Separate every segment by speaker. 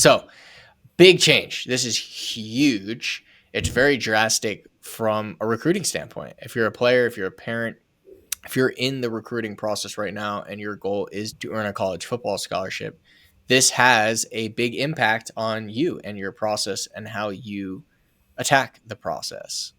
Speaker 1: So, big change. This is huge. It's very drastic from a recruiting standpoint. If you're a player, if you're a parent, if you're in the recruiting process right now and your goal is to earn a college football scholarship, this has a big impact on you and your process and how you attack the process.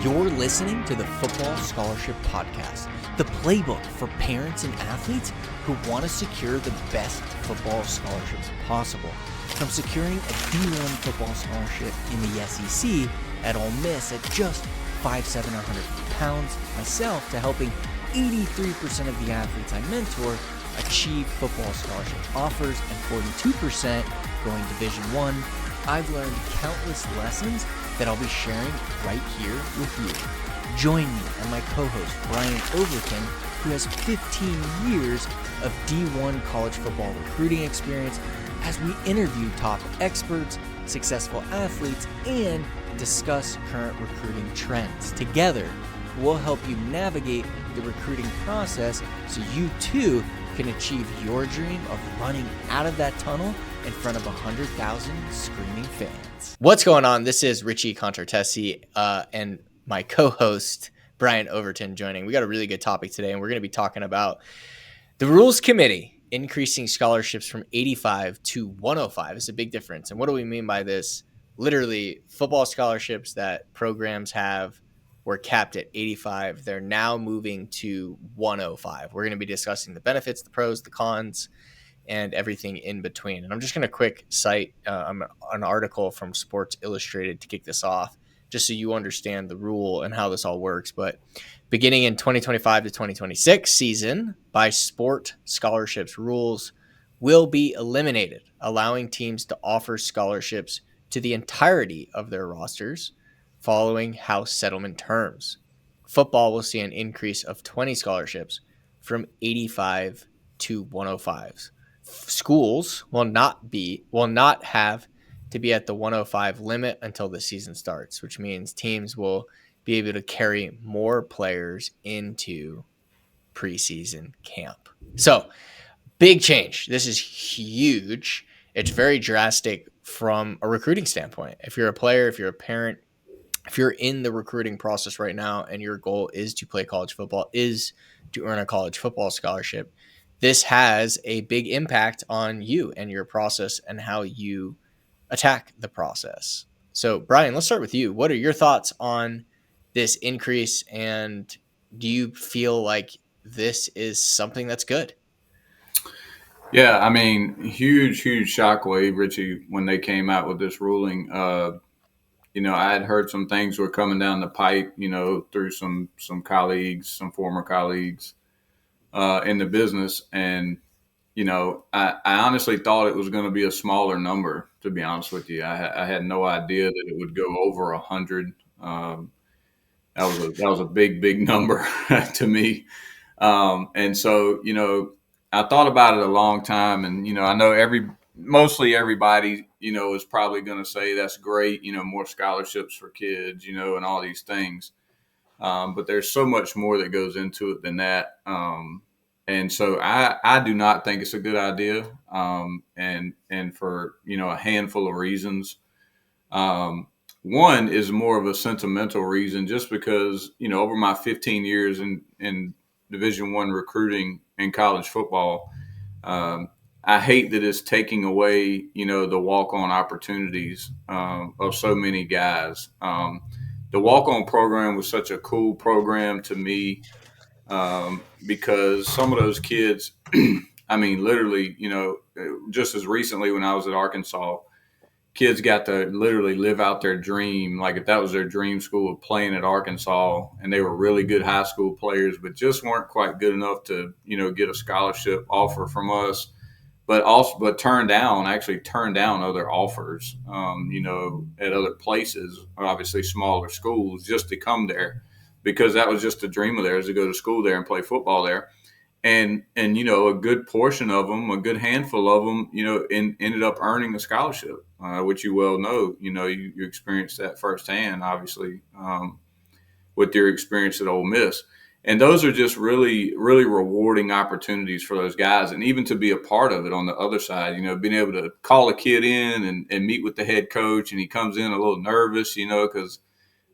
Speaker 2: You're listening to the Football Scholarship Podcast, the playbook for parents and athletes who want to secure the best football scholarships possible. From securing a D1 football scholarship in the SEC at Ole Miss at just $5,700 myself, to helping 83% of the athletes I mentor achieve football scholarship offers and 42% going Division I. I've learned countless lessons that I'll be sharing right here with you. Join me and my co-host Brian Overton, who has 15 years of D1 college football recruiting experience, as we interview top experts, successful athletes, and discuss current recruiting trends. Together, we'll help you navigate the recruiting process so you too can achieve your dream of running out of that tunnel in front of 100,000 screaming fans.
Speaker 1: What's going on? This is Richie Contartesi and my co-host Brian Overton joining. We got a really good topic today, and we're going to be talking about the Rules Committee increasing scholarships from 85 to 105. It's a big difference. And what do we mean by this? Literally, football scholarships that programs have were capped at 85. They're now moving to 105. We're going to be discussing the benefits, the pros, the cons, and everything in between. And I'm just going to quick cite an article from Sports Illustrated to kick this off, just so you understand the rule and how this all works. But beginning in 2025 to 2026 season, by sport, scholarships rules will be eliminated, allowing teams to offer scholarships to the entirety of their rosters following house settlement terms. Football will see an increase of 20 scholarships from 85 to 105s. Schools will not have to be at the 105 limit until the season starts, which means teams will be able to carry more players into preseason camp. So, big change. This is huge. It's very drastic from a recruiting standpoint. If you're a player, if you're a parent, if you're in the recruiting process right now and your goal is to play college football, is to earn a college football scholarship, this has a big impact on you and your process and how you attack the process. So, Brian, let's start with you. What are your thoughts on this increase, and do you feel like this is something that's good?
Speaker 3: Yeah, I mean, huge shockwave, Richie, when they came out with this ruling. I had heard some things were coming down the pipe, through some colleagues, some former colleagues in the business. And, I honestly thought it was going to be a smaller number, to be honest with you. I had no idea that it would go over 100. That was a big number to me. And so, I thought about it a long time, and, I know mostly everybody, is probably going to say that's great, more scholarships for kids, and all these things. But there's so much more that goes into it than that. And so I do not think it's a good idea. And for, a handful of reasons. One is more of a sentimental reason, just because, over my 15 years in Division I recruiting in college football, I hate that it's taking away, the walk-on opportunities of so many guys. The walk-on program was such a cool program to me because some of those kids, I mean, literally, just as recently when I was at Arkansas, kids got to literally live out their dream. Like, if that was their dream school, of playing at Arkansas, and they were really good high school players, but just weren't quite good enough to, get a scholarship offer from us, but turned down other offers, at other places, obviously smaller schools, just to come there, because that was just a dream of theirs, to go to school there and play football there. And a good portion of them, a good handful of them, ended up earning a scholarship, which you well know. You experienced that firsthand, obviously, with your experience at Ole Miss. And those are just really, really rewarding opportunities for those guys. And even to be a part of it on the other side, being able to call a kid in and meet with the head coach, and he comes in a little nervous, because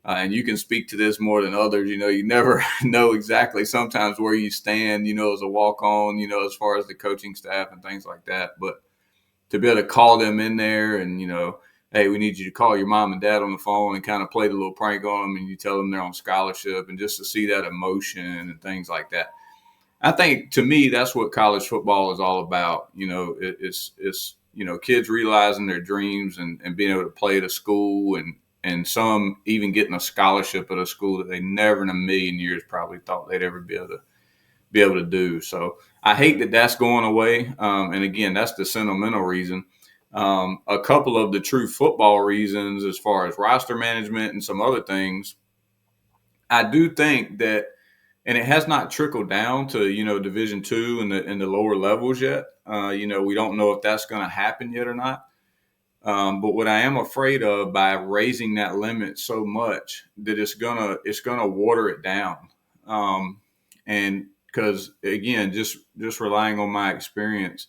Speaker 3: and you can speak to this more than others, you never know exactly sometimes where you stand, as a walk-on, as far as the coaching staff and things like that. But to be able to call them in there and, hey, we need you to call your mom and dad on the phone and kind of play the little prank on them, and you tell them they're on scholarship, and just to see that emotion and things like that. I think, to me, that's what college football is all about. It's kids realizing their dreams and being able to play at a school, and some even getting a scholarship at a school that they never in a million years probably thought they'd ever be able to do. So I hate that that's going away. And again, that's the sentimental reason. A couple of the true football reasons, as far as roster management and some other things, I do think that, and it has not trickled down to, Division II and the lower levels yet. We don't know if that's going to happen yet or not. But what I am afraid of, by raising that limit so much, that it's gonna water it down. And because, again, just relying on my experience,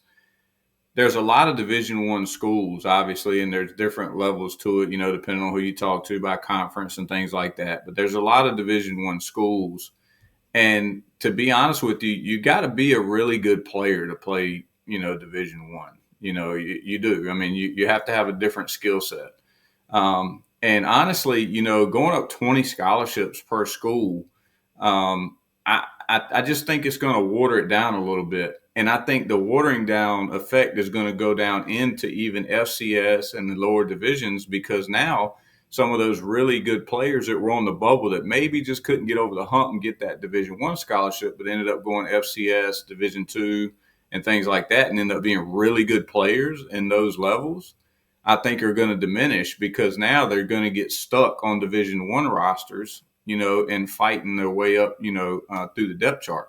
Speaker 3: there's a lot of Division I schools, obviously, and there's different levels to it, depending on who you talk to by conference and things like that. But there's a lot of Division I schools. And to be honest with you, you got to be a really good player to play, Division I. You do. I mean, you have to have a different skill set. And honestly, going up 20 scholarships per school, I just think it's going to water it down a little bit. And I think the watering down effect is going to go down into even FCS and the lower divisions, because now some of those really good players that were on the bubble that maybe just couldn't get over the hump and get that Division I scholarship, but ended up going FCS, Division II, and things like that, and end up being really good players in those levels, I think are going to diminish, because now they're going to get stuck on Division I rosters, and fighting their way up, through the depth chart.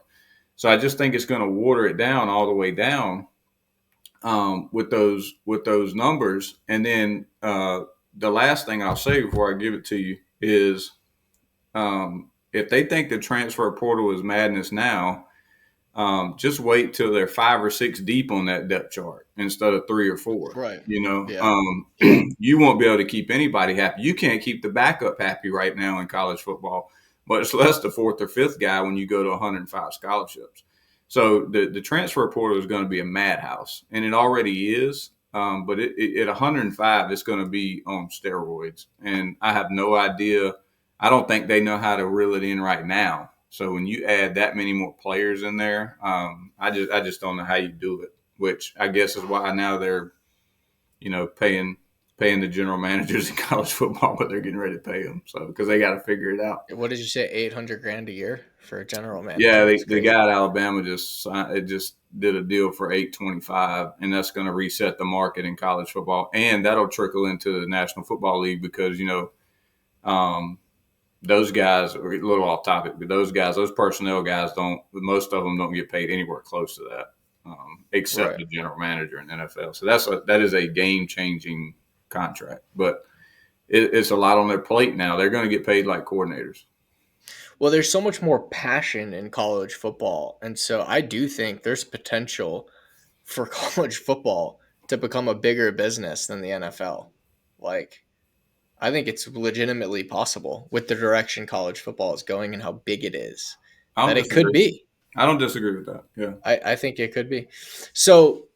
Speaker 3: So I just think it's going to water it down all the way down with those numbers. And then the last thing I'll say before I give it to you is, if they think the transfer portal is madness now, just wait till they're 5 or 6 deep on that depth chart instead of 3 or 4.
Speaker 1: Right.
Speaker 3: Yeah. You won't be able to keep anybody happy. You can't keep the backup happy right now in college football, much less the 4th or 5th guy when you go to 105 scholarships. So the transfer portal is going to be a madhouse, and it already is. But at 105, it's going to be on steroids, and I have no idea. I don't think they know how to reel it in right now. So when you add that many more players in there, I just don't know how you do it, which I guess is why now they're, paying the general managers in college football what they're getting ready to pay them. So, because they got to figure it out.
Speaker 1: What did you say? $800,000 a year for a general manager?
Speaker 3: Yeah, the guy at Alabama just did a deal for $825, and that's going to reset the market in college football, and that'll trickle into the National Football League, because those guys are a little off topic, but those personnel guys most of them don't get paid anywhere close to that, except
Speaker 1: Right.
Speaker 3: the general manager in the NFL. So that is a game-changing contract, but it's a lot on their plate now. They're going to get paid like coordinators.
Speaker 1: Well, there's so much more passion in college football. And so I do think there's potential for college football to become a bigger business than the NFL. I think it's legitimately possible with the direction college football is going and how big it is, that it could be.
Speaker 3: I don't disagree with that. Yeah.
Speaker 1: I think it could be. So,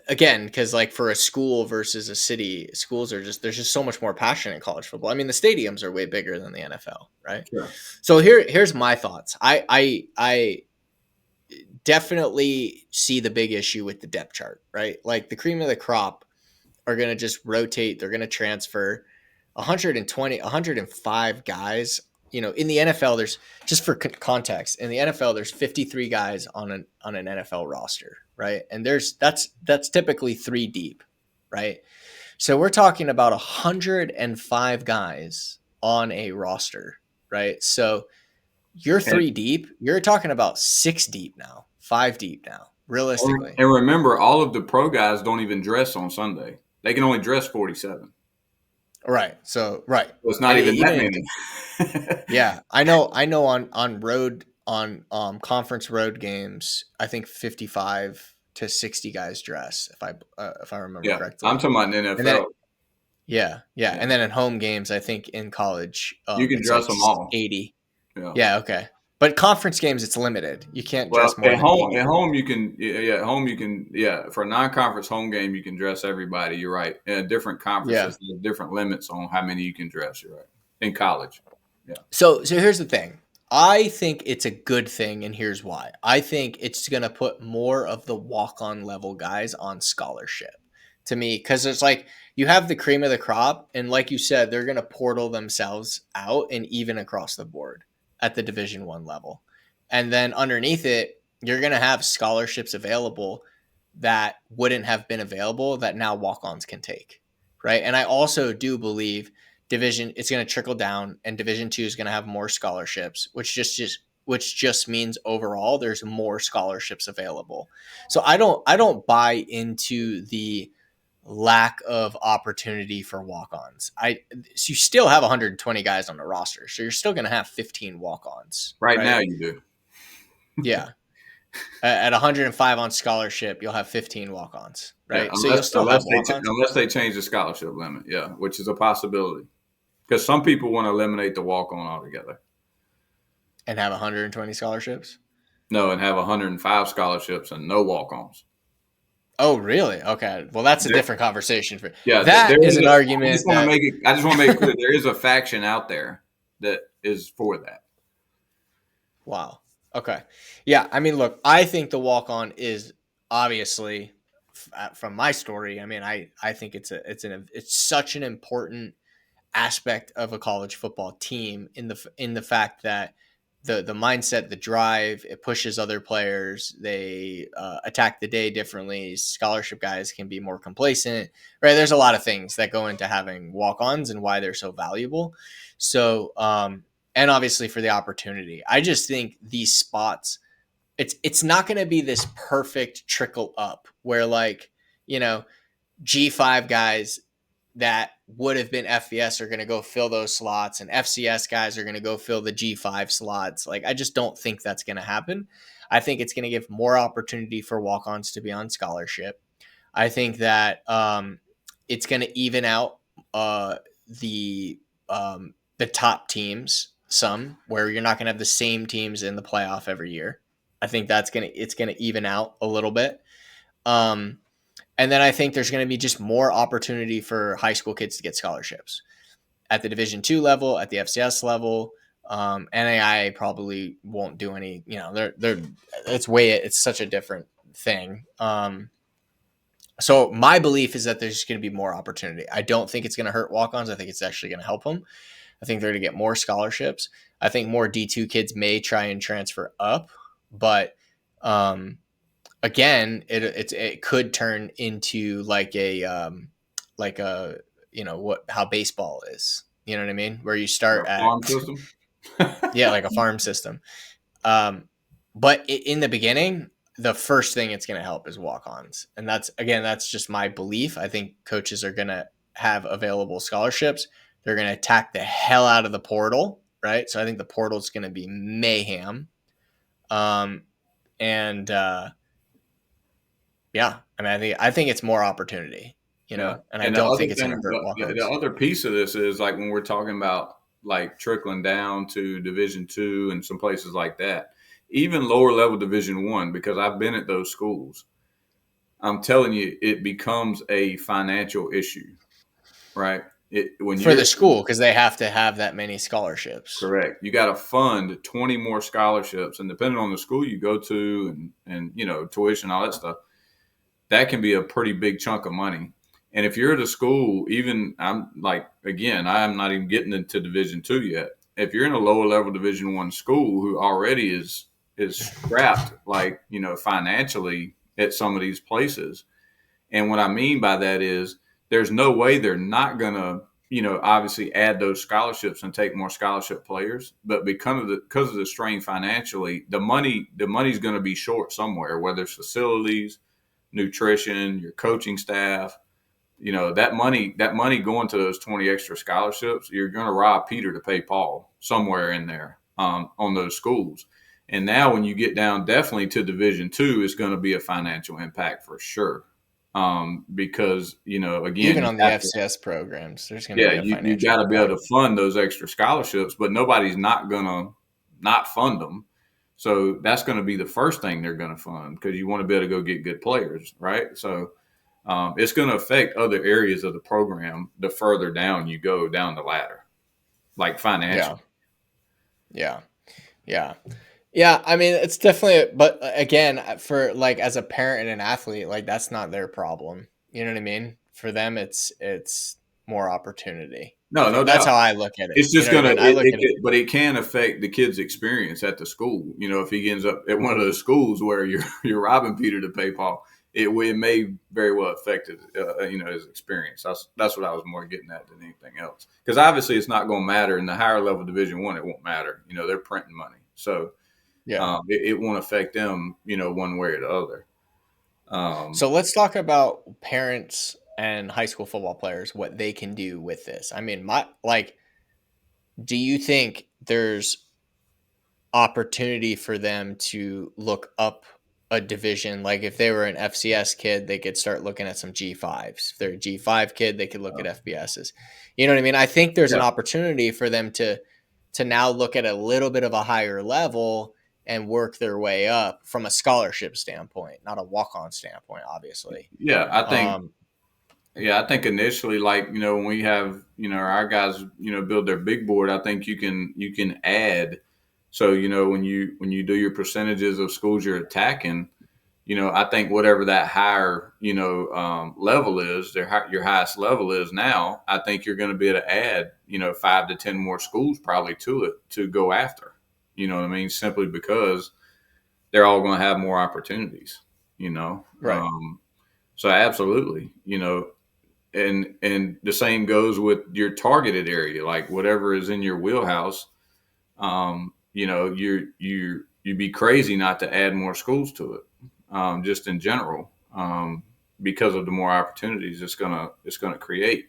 Speaker 1: again, because for a school versus a city, schools there's just so much more passion in college football. I mean, the stadiums are way bigger than the NFL, right?
Speaker 3: Sure.
Speaker 1: So here's my thoughts. I definitely see the big issue with the depth chart, right? The cream of the crop are going to just rotate. They're going to transfer 120, 105 guys. In the NFL, there's, just for context, in the NFL, there's 53 guys on an NFL roster, right? And that's typically 3 deep, right? So we're talking about 105 guys on a roster, right? So you're 3 deep. You're talking about 6 deep now, 5 deep now, realistically.
Speaker 3: And remember, all of the pro guys don't even dress on Sunday. They can only dress 47.
Speaker 1: Right. So right.
Speaker 3: So it's not
Speaker 1: And
Speaker 3: even that
Speaker 1: even
Speaker 3: many.
Speaker 1: yeah, I know on road on conference road games, I think 55 to 60 guys dress if I remember
Speaker 3: Yeah, I'm
Speaker 1: correctly.
Speaker 3: talking about in
Speaker 1: And then
Speaker 3: NFL.
Speaker 1: yeah, yeah,
Speaker 3: Yeah,
Speaker 1: and then in home games, I think in college,
Speaker 3: you can
Speaker 1: it's
Speaker 3: dress
Speaker 1: like
Speaker 3: them all.
Speaker 1: 80.
Speaker 3: Yeah.
Speaker 1: Yeah, okay. But conference games, it's limited. You can't
Speaker 3: Well,
Speaker 1: dress more than 80.
Speaker 3: at home you can, yeah, at home you can, yeah. For a non-conference home game, you can dress everybody. You're right. And different
Speaker 1: Yeah.
Speaker 3: conferences, there's different limits on how many you can dress. You're right. In college, yeah,
Speaker 1: So here's the thing. I think it's a good thing, and here's why. I think it's going to put more of the walk-on level guys on scholarship to me, because it's like you have the cream of the crop, and like you said, they're going to portal themselves out and even across the board at the Division One level, and then underneath it, you're going to have scholarships available that wouldn't have been available that now walk-ons can take, right? And I also do believe division it's going to trickle down, and Division Two is going to have more scholarships, which just means overall there's more scholarships available. So I don't buy into the lack of opportunity for walk-ons. So you still have 120 guys on the roster, so you're still going to have 15 walk-ons,
Speaker 3: right
Speaker 1: right?
Speaker 3: now you do.
Speaker 1: Yeah. At 105 on scholarship, you'll have 15 walk-ons,
Speaker 3: Yeah,
Speaker 1: right? So you'll still have walk-ons
Speaker 3: unless they change the scholarship limit, yeah, which is a possibility. Because some people want to eliminate the walk-on altogether.
Speaker 1: and have 120 scholarships.
Speaker 3: No, and have 105 scholarships and no walk-ons.
Speaker 1: Oh, really? Okay. Well, that's a different conversation.
Speaker 3: Yeah,
Speaker 1: That
Speaker 3: there
Speaker 1: is
Speaker 3: is
Speaker 1: an
Speaker 3: I
Speaker 1: argument
Speaker 3: just want to
Speaker 1: that
Speaker 3: make it. I just want to make it clear there is a faction out there that is for that.
Speaker 1: wow. Okay. Yeah. I mean, look, I think the walk on is obviously from my story. I mean, I think it's such an important aspect of a college football team in the fact that the mindset, the drive, it pushes other players. They attack the day differently. Scholarship guys can be more complacent, right? There's a lot of things that go into having walk-ons and why they're so valuable. So, and obviously for the opportunity, I just think these spots, it's not going to be this perfect trickle up where like, you know, G5 guys that would have been FBS are going to go fill those slots, and FCS guys are going to go fill the G5 slots. Like, I just don't think that's going to happen. I think it's going to give more opportunity for walk-ons to be on scholarship. I think that it's going to even out the top teams some, where you're not going to have the same teams in the playoff every year. I think it's going to even out a little bit. And then I think there's going to be just more opportunity for high school kids to get scholarships at the Division II level, at the FCS level. NAI probably won't do any. You know, it's such a different thing. So my belief is that there's going to be more opportunity. I don't think it's going to hurt walk-ons. I think it's actually going to help them. I think they're going to get more scholarships. I think more D2 kids may try and transfer up, but again, it could turn into like a how baseball is. You know what I mean? Where you start at
Speaker 3: Farm system.
Speaker 1: yeah, like a farm system. But in the beginning, the first thing it's going to help is walk-ons, and that's just my belief. I think coaches are going to have available scholarships. They're going to attack the hell out of the portal, right? So I think the portal is going to be mayhem. And yeah, I mean, I think it's more opportunity,
Speaker 3: Yeah,
Speaker 1: and I
Speaker 3: and the
Speaker 1: don't
Speaker 3: other
Speaker 1: think it's going to
Speaker 3: thing,
Speaker 1: hurt
Speaker 3: the
Speaker 1: walk-ons.
Speaker 3: other piece of this is like when we're talking about like trickling down to Division II and some places like that, even lower level Division I, because I've been at those schools. I'm telling you, it becomes a financial issue, right? When
Speaker 1: For
Speaker 3: you're
Speaker 1: the school, because they have to have that many scholarships.
Speaker 3: correct, you got to fund 20 more scholarships, and depending on the school you go to and tuition, all that stuff, that can be a pretty big chunk of money. And if you're at a school, even I'm not even getting into Division II yet. If you're in a lower level Division I school who already is strapped, financially at some of these places, and what I mean by that is there's no way they're not going to, obviously add those scholarships and take more scholarship players. But because of the strain financially, the money's going to be short somewhere, whether it's facilities, nutrition, your coaching staff, that money going to those 20 extra scholarships, you're going to rob Peter to pay Paul somewhere in there on those schools. And now when you get down definitely to Division II, it's going to be a financial impact for sure. Because, again,
Speaker 1: even on the FCS programs, there's going to be a
Speaker 3: you
Speaker 1: financial
Speaker 3: got to be able
Speaker 1: impact.
Speaker 3: to fund those extra scholarships, but nobody's not going to not fund them. So that's going to be the first thing they're going to fund, because you want to be able to go get good players, right? So it's going to affect other areas of the program the further down you go down the ladder, like financially.
Speaker 1: Yeah. Yeah, I mean, it's definitely, but again, for like as a parent and an athlete, like that's not their problem. You know what I mean? For them, it's more opportunity.
Speaker 3: No, no
Speaker 1: That's
Speaker 3: doubt.
Speaker 1: how I look at it.
Speaker 3: It's
Speaker 1: You
Speaker 3: just
Speaker 1: know what I
Speaker 3: going
Speaker 1: mean? I look at it.
Speaker 3: to, but it can affect the kid's experience at the school. If he ends up at one of those schools where you're robbing Peter to pay Paul, it may very well affect his experience. That's what I was more getting at than anything else. Because obviously it's not going to matter in the higher level Division I. It won't matter. They're printing money, so it won't affect them. One way or the other.
Speaker 1: So let's talk about parents and high school football players, what they can do with this. I mean, do you think there's opportunity for them to look up a division? Like if they were an FCS kid, they could start looking at some G5s. If they're a G5 kid, they could look at FBSs. You know what I mean? I think there's an opportunity for them to now look at a little bit of a higher level and work their way up from a scholarship standpoint, not a walk-on standpoint, obviously.
Speaker 3: Yeah, I think initially, like, when we have, our guys, build their big board, I think you can add. So, when you do your percentages of schools you're attacking, I think whatever that higher, level is, your highest level is now, I think you're going to be able to add, 5 to 10 more schools probably to it to go after. You know what I mean? Simply because they're all going to have more opportunities,
Speaker 1: Right.
Speaker 3: So absolutely, and the same goes with your targeted area, like whatever is in your wheelhouse. You'd be crazy not to add more schools to it, just in general, because of the more opportunities it's gonna create,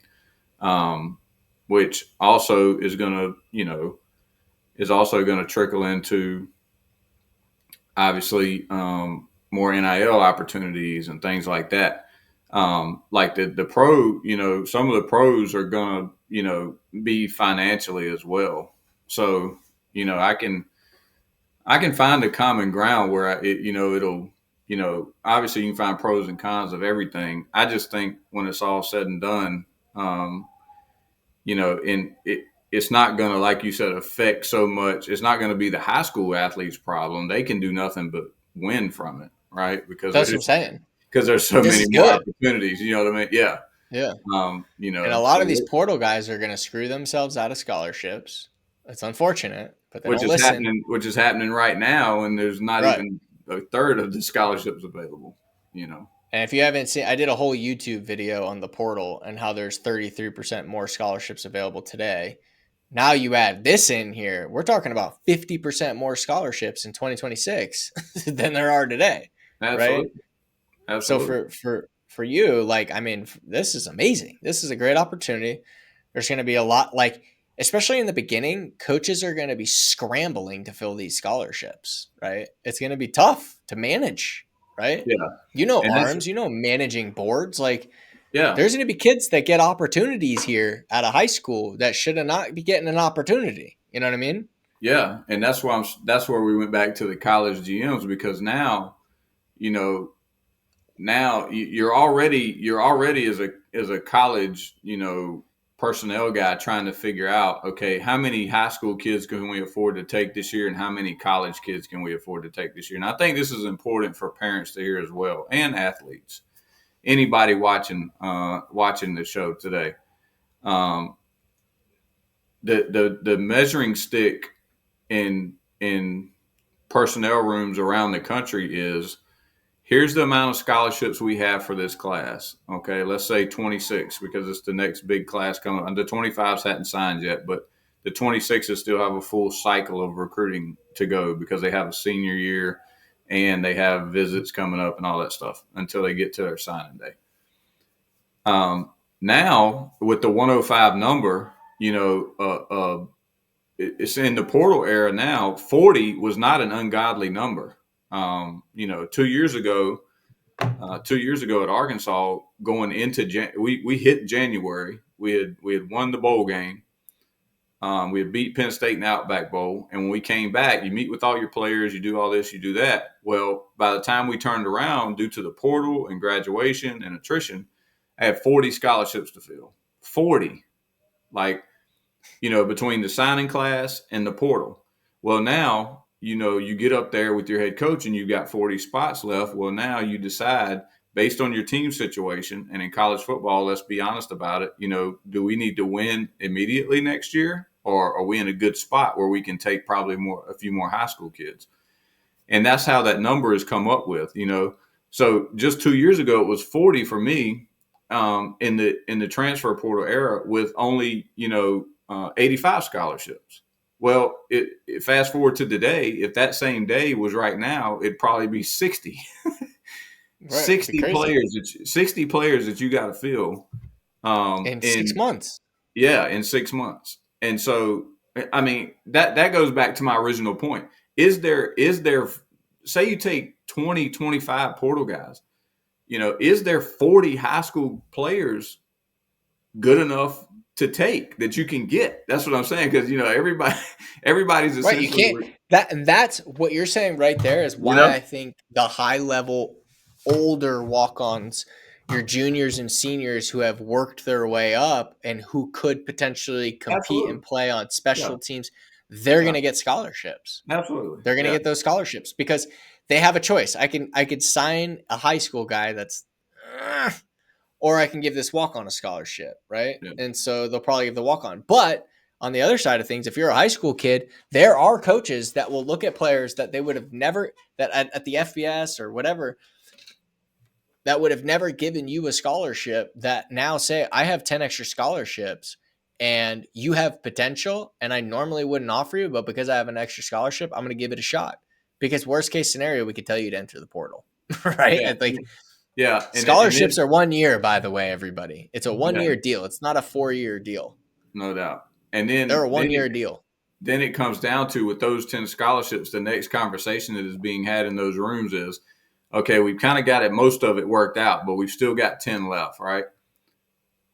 Speaker 3: which also is gonna trickle into obviously more NIL opportunities and things like that. Like the pro, some of the pros are gonna, be financially as well. So, I can find a common ground where it'll, obviously you can find pros and cons of everything. I just think when it's all said and done, it's not going to, like you said, affect so much. It's not going to be the high school athletes' problem. They can do nothing but win from it, right? Because
Speaker 1: That's what I'm saying.
Speaker 3: Because there's so many more opportunities. You know what I mean? Yeah.
Speaker 1: Yeah.
Speaker 3: And
Speaker 1: a lot of these portal guys are going to screw themselves out of scholarships. It's unfortunate, but they don't listen.
Speaker 3: Which is happening right now, and there's not even a third of the scholarships available.
Speaker 1: And if you haven't seen, I did a whole YouTube video on the portal and how there's 33% more scholarships available today. Now you add this in here, we're talking about 50% more scholarships in 2026 than there are today.
Speaker 3: Absolutely.
Speaker 1: Right? Absolutely. So for you, like, I mean, this is amazing. This is a great opportunity. There's going to be a lot, like, especially in the beginning, coaches are going to be scrambling to fill these scholarships, right? It's going to be tough to manage, right?
Speaker 3: Yeah.
Speaker 1: ARMs, managing boards. Like,
Speaker 3: there's
Speaker 1: going to be kids that get opportunities here out of high school that should not be getting an opportunity. You know what I mean?
Speaker 3: Yeah. And that's where we went back to the college GMs, because now, now you're already as a college, personnel guy trying to figure out, okay, how many high school kids can we afford to take this year and how many college kids can we afford to take this year? And I think this is important for parents to hear as well, and athletes, anybody watching the show today. The measuring stick in personnel rooms around the country is, here's the amount of scholarships we have for this class. Okay, let's say 26, because it's the next big class coming. The 25s hadn't signed yet, but the 26s still have a full cycle of recruiting to go, because they have a senior year and they have visits coming up and all that stuff until they get to their signing day. Now with the 105 number, it's in the portal era now. 40 was not an ungodly number. 2 years ago, at Arkansas, going into we hit January. We had won the bowl game. We had beat Penn State in the Outback Bowl, and when we came back, you meet with all your players, you do all this, you do that. Well, by the time we turned around, due to the portal and graduation and attrition, I had 40 scholarships to fill. 40, between the signing class and the portal. Well, now, you get up there with your head coach and you've got 40 spots left. Well, now you decide based on your team situation, and in college football, let's be honest about it, do we need to win immediately next year, or are we in a good spot where we can take probably a few more high school kids? And that's how that number has come up with, So just 2 years ago, it was 40 for me in the transfer portal era with only, 85 scholarships. Well, it fast forward to today, if that same day was right now, it'd probably be 60.
Speaker 1: Right,
Speaker 3: 60 players that you got to fill
Speaker 2: in 6 months.
Speaker 3: Yeah, in 6 months. And so, I mean, that goes back to my original point. Is there say you take 20, 25 portal guys, is there 40 high school players good enough to take that you can get? That's what I'm saying, because everybody's
Speaker 1: right. You can't. That's what you're saying right there is why I think the high level older walk-ons, your juniors and seniors who have worked their way up and who could potentially compete and play on special teams, they're going to get scholarships.
Speaker 3: Absolutely,
Speaker 1: they're going to get those scholarships because they have a choice. I could sign a high school guy that's. Or I can give this walk-on a scholarship, right? Yeah. And so they'll probably give the walk-on. But on the other side of things, if you're a high school kid, there are coaches that will look at players that they would have never – that at the FBS or whatever – that would have never given you a scholarship that now say, I have 10 extra scholarships and you have potential and I normally wouldn't offer you, but because I have an extra scholarship, I'm going to give it a shot. Because worst case scenario, we could tell you to enter the portal, right?
Speaker 3: Yeah.
Speaker 1: Scholarships are 1 year, by the way, everybody. It's a 1 year deal. It's not a 4-year deal.
Speaker 3: No doubt. And then
Speaker 1: they're a 1 year deal.
Speaker 3: Then it comes down to, with those 10 scholarships, the next conversation that is being had in those rooms is, okay, we've kind of got most of it worked out, but we've still got 10 left, right?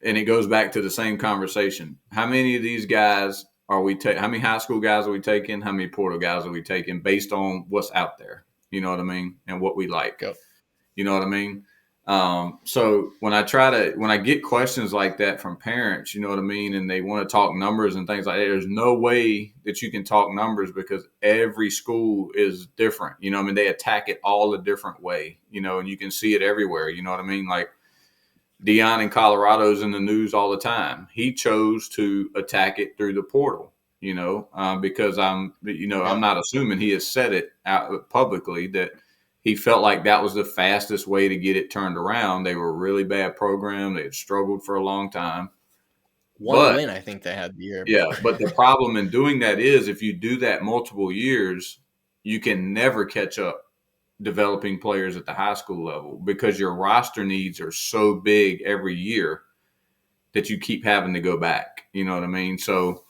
Speaker 3: And it goes back to the same conversation. How many of these guys are we taking? How many high school guys are we taking? How many portal guys are we taking based on what's out there? You know what I mean? And what we like.
Speaker 1: Go.
Speaker 3: You know what I mean? So when I get questions like that from parents, you know what I mean, and they want to talk numbers and things like that, there's no way that you can talk numbers because every school is different. You know what I mean? They attack it all a different way, and you can see it everywhere. You know what I mean? Like Dion in Colorado's in the news all the time. He chose to attack it through the portal, because I'm not assuming he has said it out publicly that he felt like that was the fastest way to get it turned around. They were a really bad program. They had struggled for a long time.
Speaker 1: One win, I think they had the year.
Speaker 3: Yeah, but the problem in doing that is if you do that multiple years, you can never catch up developing players at the high school level because your roster needs are so big every year that you keep having to go back. You know what I mean? So,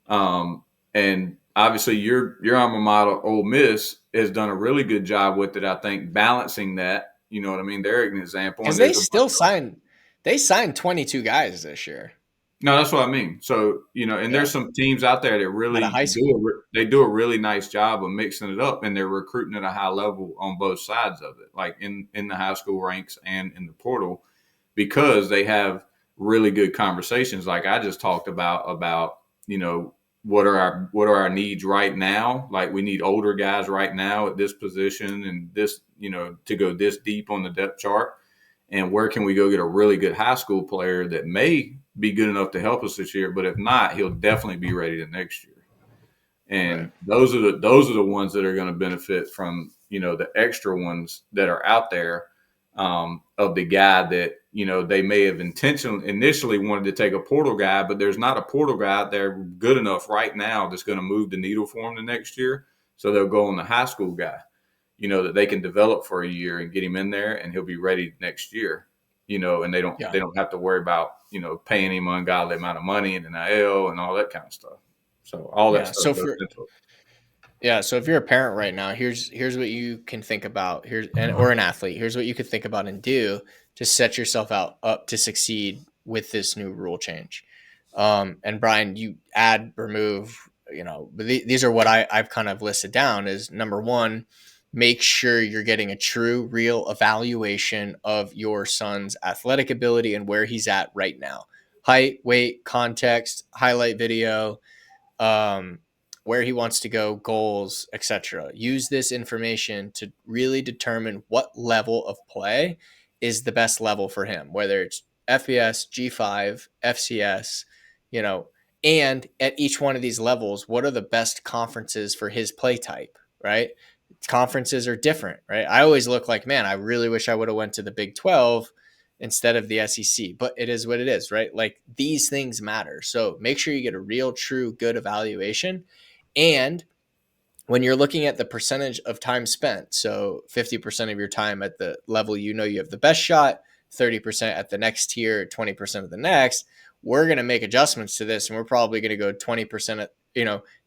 Speaker 3: and obviously your alma mater, Ole Miss, has done a really good job with it, I think, balancing that. You know what I mean? They're an example.
Speaker 1: Because they signed 22 guys this year.
Speaker 3: No, that's what I mean. So, there's some teams out there that really do a really nice job of mixing it up, and they're recruiting at a high level on both sides of it, like in the high school ranks and in the portal, because they have really good conversations like I just talked about, what are our needs right now? Like we need older guys right now at this position and this, to go this deep on the depth chart. And where can we go get a really good high school player that may be good enough to help us this year, but if not, he'll definitely be ready the next year. And those are the ones that are going to benefit from, the extra ones that are out there, of the guy that, they may have initially wanted to take a portal guy, but there's not a portal guy out there good enough right now that's going to move the needle for him the next year. So they'll go on the high school guy, that they can develop for a year and get him in there and he'll be ready next year. and they don't have to worry about, paying him ungodly amount of money and NIL and all that kind of stuff. So all that stuff goes into it.
Speaker 1: Yeah, so if you're a parent right now, here's what you can think about. Or an athlete. Here's what you could think about and do to set yourself up to succeed with this new rule change. And Brian, you add, remove, but these are what I've kind of listed down. Is number one, make sure you're getting a true, real evaluation of your son's athletic ability and where he's at right now. Height, weight, context, highlight video, where he wants to go, goals, etc. Use this information to really determine what level of play is the best level for him, whether it's FBS, G5, FCS, and at each one of these levels, what are the best conferences for his play type, right? Conferences are different, right? I always look like, man, I really wish I would have went to the Big 12 instead of the SEC, but it is what it is, right? Like, these things matter. So make sure you get a real, true, good evaluation. And when you're looking at the percentage of time spent, so 50% of your time at the level you have the best shot, 30% at the next tier, 20% of the next, we're going to make adjustments to this, and we're probably going to go 20% at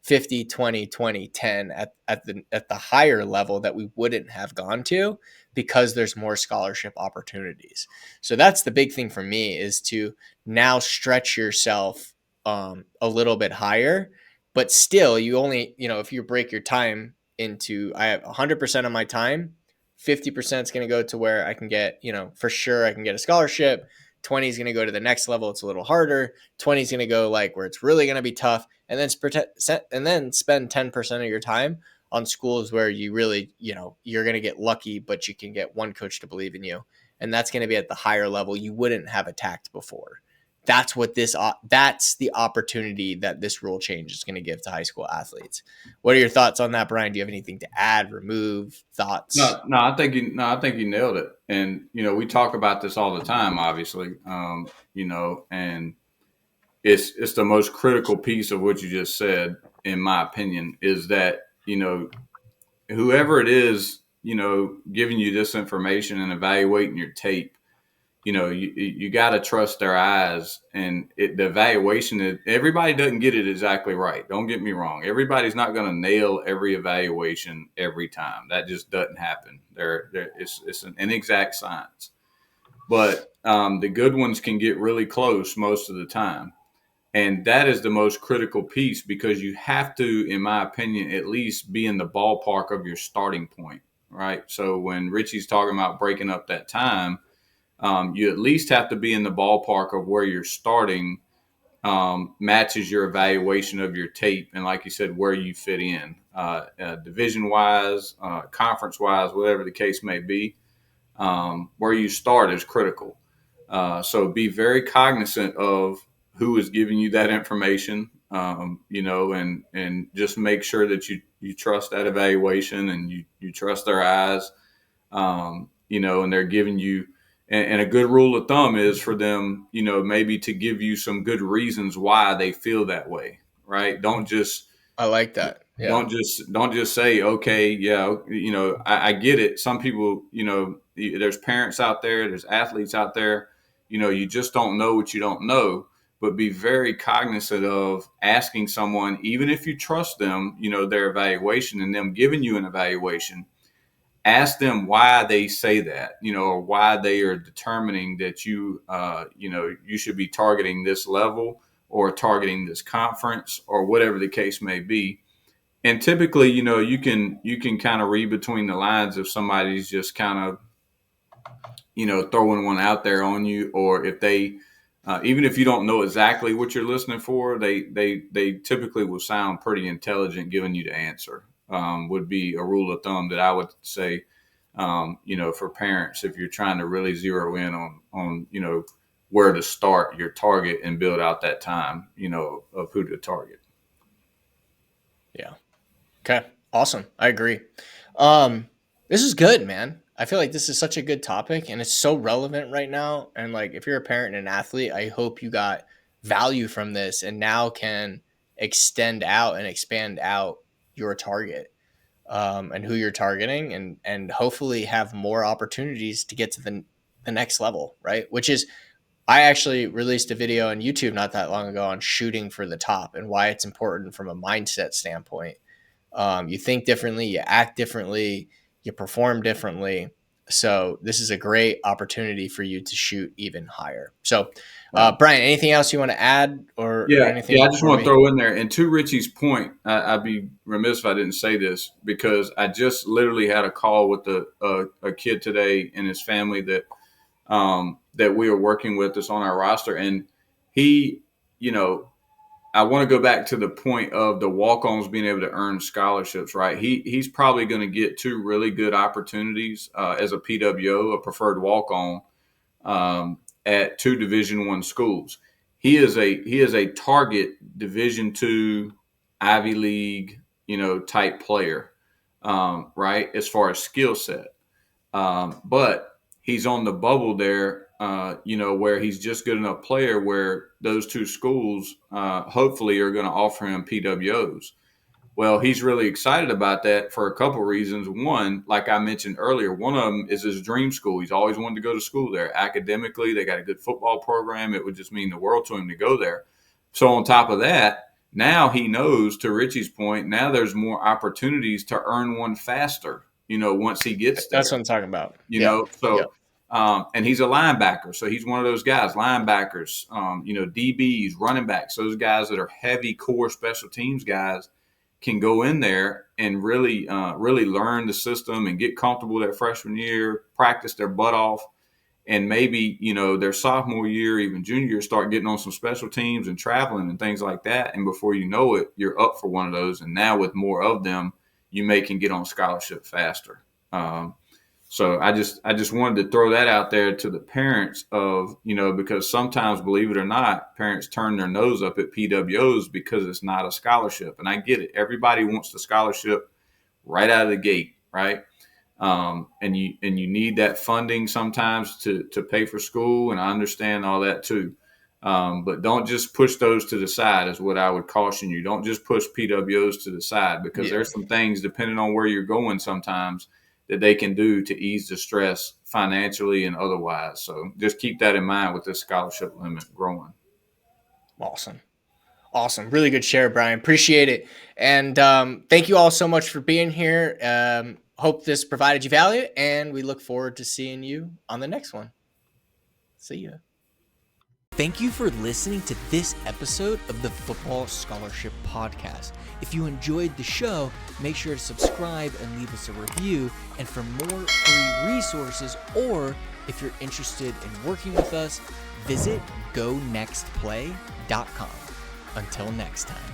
Speaker 1: 50, 20, 20, 10 at the higher level that we wouldn't have gone to, because there's more scholarship opportunities. So that's the big thing for me, is to now stretch yourself a little bit higher. But still, you only, if you break your time into, I have 100% of my time, 50% is going to go to where I can get, for sure I can get a scholarship. 20 is going to go to the next level. It's a little harder. 20 is going to go like where it's really going to be tough. And then spend 10% of your time on schools where you really, you're going to get lucky, but you can get one coach to believe in you. And that's going to be at the higher level you wouldn't have attacked before. That's the opportunity that this rule change is going to give to high school athletes. What are your thoughts on that, Brian? Do you have anything to add, remove, thoughts?
Speaker 3: No, I think you nailed it. And, we talk about this all the time, obviously, and it's the most critical piece of what you just said, in my opinion, is that, whoever it is, giving you this information and evaluating your tape, you got to trust their eyes, and the evaluation, everybody doesn't get it exactly right. Don't get me wrong. Everybody's not going to nail every evaluation every time. That just doesn't happen. It's an inexact science, but the good ones can get really close most of the time. And that is the most critical piece, because you have to, in my opinion, at least be in the ballpark of your starting point, right? So when Richie's talking about breaking up that time, you at least have to be in the ballpark of where you're starting, matches your evaluation of your tape. And like you said, where you fit in, division wise, conference wise, whatever the case may be, where you start is critical. So be very cognizant of who is giving you that information, and just make sure that you trust that evaluation, and you trust their eyes, and they're giving you. And a good rule of thumb is for them, maybe to give you some good reasons why they feel that way, right? Don't just.
Speaker 1: I like that. Yeah.
Speaker 3: Don't just say, okay, yeah, I get it. Some people, there's parents out there, there's athletes out there, you just don't know what you don't know. But be very cognizant of asking someone, even if you trust them, their evaluation and them giving you an evaluation. Ask them why they say that, or why they are determining that you should be targeting this level or targeting this conference or whatever the case may be. And typically, you can kind of read between the lines if somebody's just kind of, throwing one out there on you, or if they, even if you don't know exactly what you're listening for, they typically will sound pretty intelligent giving you the answer. Would be a rule of thumb that I would say, for parents, if you're trying to really zero in on where to start your target and build out that time, of who to target.
Speaker 1: Yeah. Okay. Awesome. I agree. This is good, man. I feel like this is such a good topic, and it's so relevant right now. And like, if you're a parent and an athlete, I hope you got value from this and now can extend out and expand out your target, and who you're targeting, and hopefully have more opportunities to get to the next level, right? Which is, I actually released a video on YouTube not that long ago on shooting for the top and why it's important from a mindset standpoint. You think differently, you act differently, you perform differently. So this is a great opportunity for you to shoot even higher. So, Brian, anything else you want to add or anything?
Speaker 3: Yeah. I just want to throw in there, and to Richie's point, I'd be remiss if I didn't say this, because I just literally had a call with a kid today and his family that we are working with that's on our roster, and he, I want to go back to the point of the walk-ons being able to earn scholarships, right? He's probably going to get 2 really good opportunities as a PWO, a preferred walk-on, at 2 Division I schools. He is a target Division II, Ivy League, type player, right? As far as skill set, but he's on the bubble there. Where he's just good enough player where those 2 schools hopefully are going to offer him PWOs. Well, he's really excited about that for a couple of reasons. One, like I mentioned earlier, one of them is his dream school. He's always wanted to go to school there. Academically, they got a good football program. It would just mean the world to him to go there. So on top of that, now he knows, to Richie's point, now there's more opportunities to earn one faster, once he gets there.
Speaker 1: That's what I'm talking about.
Speaker 3: And he's a linebacker. So he's one of those guys, linebackers, DBs, running backs, those guys that are heavy core special teams guys can go in there and really learn the system and get comfortable their freshman year, practice their butt off. And maybe, their sophomore year, even junior year, start getting on some special teams and traveling and things like that. And before you know it, you're up for one of those. And now with more of them, you can get on scholarship faster. So I just wanted to throw that out there to the parents of, because sometimes, believe it or not, parents turn their nose up at PWOs because it's not a scholarship. And I get it. Everybody wants the scholarship right out of the gate, right? And you need that funding sometimes to pay for school. And I understand all that too. But don't just push those to the side is what I would caution you. Don't just push PWOs to the side, because there's some things, depending on where you're going sometimes, that they can do to ease the stress financially and otherwise. So just keep that in mind with this scholarship limit growing.
Speaker 1: Awesome. Really good share, Brian. Appreciate it. And thank you all so much for being here. Hope this provided you value, and we look forward to seeing you on the next one. See ya.
Speaker 2: Thank you for listening to this episode of the Football Scholarship Podcast. If you enjoyed the show, make sure to subscribe and leave us a review. And for more free resources, or if you're interested in working with us, visit gonextplay.com. Until next time.